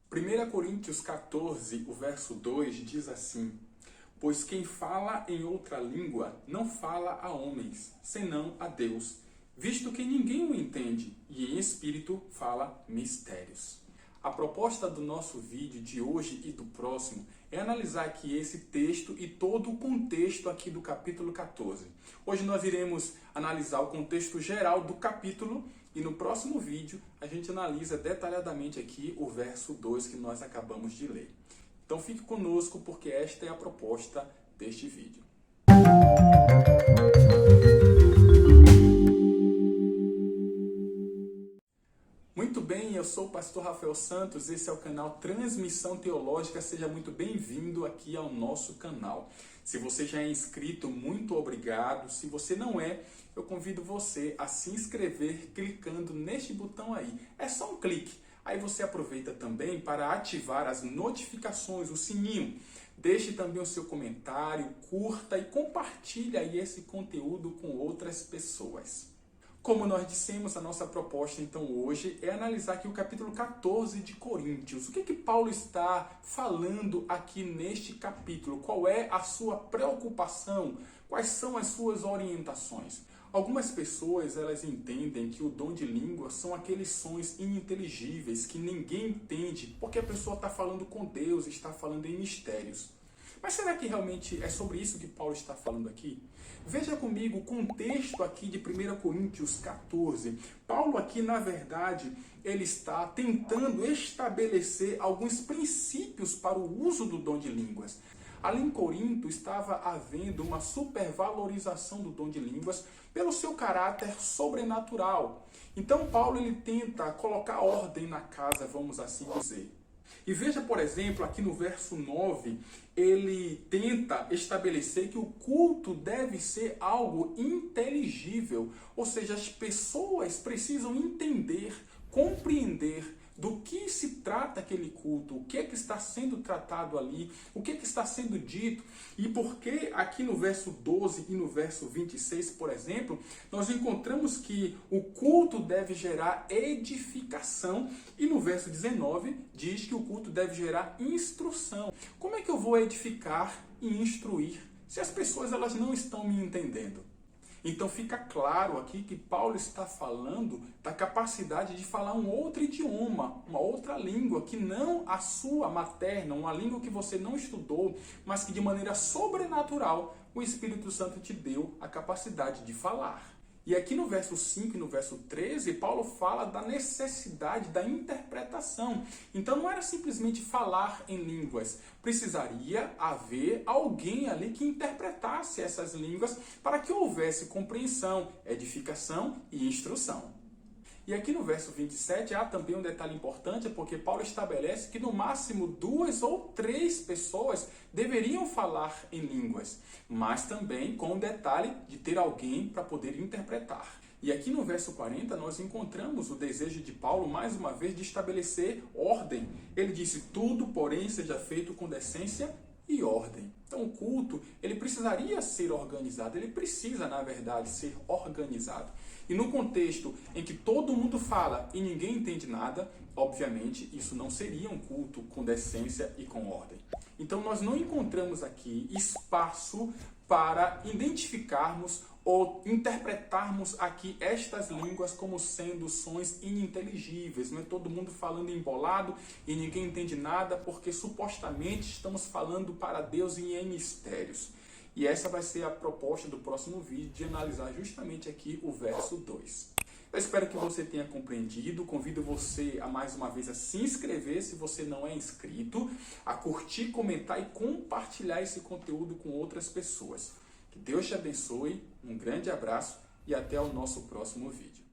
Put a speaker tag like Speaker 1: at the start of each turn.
Speaker 1: 1 Coríntios 14, o verso 2 diz assim: Pois quem fala em outra língua não fala a homens, senão a Deus, visto que ninguém o entende, e em espírito fala mistérios. A proposta do nosso vídeo de hoje e do próximo é analisar aqui esse texto e todo o contexto aqui do capítulo 14. Hoje nós iremos analisar o contexto geral do capítulo e no próximo vídeo a gente analisa detalhadamente aqui o verso 2 que nós acabamos de ler. Então fique conosco porque esta é a proposta deste vídeo. Muito bem, eu sou o pastor Rafael Santos, esse é o canal Transmissão Teológica, seja muito bem-vindo aqui ao nosso canal. Se você já é inscrito, muito obrigado. Se você não é, eu convido você a se inscrever clicando neste botão aí. É só um clique. Aí você aproveita também para ativar as notificações, o sininho. Deixe também o seu comentário, curta e compartilhe aí esse conteúdo com outras pessoas. Como nós dissemos, a nossa proposta então hoje é analisar aqui o capítulo 14 de Coríntios. O que Paulo está falando aqui neste capítulo? Qual é a sua preocupação? Quais são as suas orientações? Algumas pessoas elas entendem que o dom de língua são aqueles sons ininteligíveis que ninguém entende porque a pessoa está falando com Deus, está falando em mistérios. Mas será que realmente é sobre isso que Paulo está falando aqui? Veja comigo o contexto aqui de 1 Coríntios 14. Paulo aqui, na verdade, ele está tentando estabelecer alguns princípios para o uso do dom de línguas. Ali em Corinto estava havendo uma supervalorização do dom de línguas pelo seu caráter sobrenatural. Então Paulo ele tenta colocar ordem na casa, vamos assim dizer. E veja, por exemplo, aqui no verso 9, ele tenta estabelecer que o culto deve ser algo inteligível, ou seja, as pessoas precisam entender, compreender do que se trata aquele culto, o que é que está sendo tratado ali, o que é que está sendo dito, e porque aqui no verso 12 e no verso 26, por exemplo, nós encontramos que o culto deve gerar edificação, e no verso 19 diz que o culto deve gerar instrução. Como é que eu vou edificar e instruir se as pessoas elas não estão me entendendo? Então fica claro aqui que Paulo está falando da capacidade de falar um outro idioma, uma outra língua, que não a sua materna, uma língua que você não estudou, mas que de maneira sobrenatural o Espírito Santo te deu a capacidade de falar. E aqui no verso 5 e no verso 13, Paulo fala da necessidade da interpretação. Então não era simplesmente falar em línguas. Precisaria haver alguém ali que interpretasse essas línguas para que houvesse compreensão, edificação e instrução. E aqui no verso 27 há também um detalhe importante, porque Paulo estabelece que no máximo 2 ou 3 pessoas deveriam falar em línguas, mas também com o detalhe de ter alguém para poder interpretar. E aqui no verso 40 nós encontramos o desejo de Paulo, mais uma vez, de estabelecer ordem. Ele disse, tudo, porém, seja feito com decência e ordem. Então o culto, ele precisaria ser organizado, ele precisa, na verdade, ser organizado. E no contexto em que todo mundo fala e ninguém entende nada, obviamente isso não seria um culto com decência e com ordem. Então nós não encontramos aqui espaço para identificarmos ou interpretarmos aqui estas línguas como sendo sons ininteligíveis. Não é todo mundo falando embolado e ninguém entende nada porque supostamente estamos falando para Deus e em mistérios. E essa vai ser a proposta do próximo vídeo, de analisar justamente aqui o verso 2. Eu espero que você tenha compreendido. Convido você a mais uma vez a se inscrever se você não é inscrito, a curtir, comentar e compartilhar esse conteúdo com outras pessoas. Que Deus te abençoe, um grande abraço e até o nosso próximo vídeo.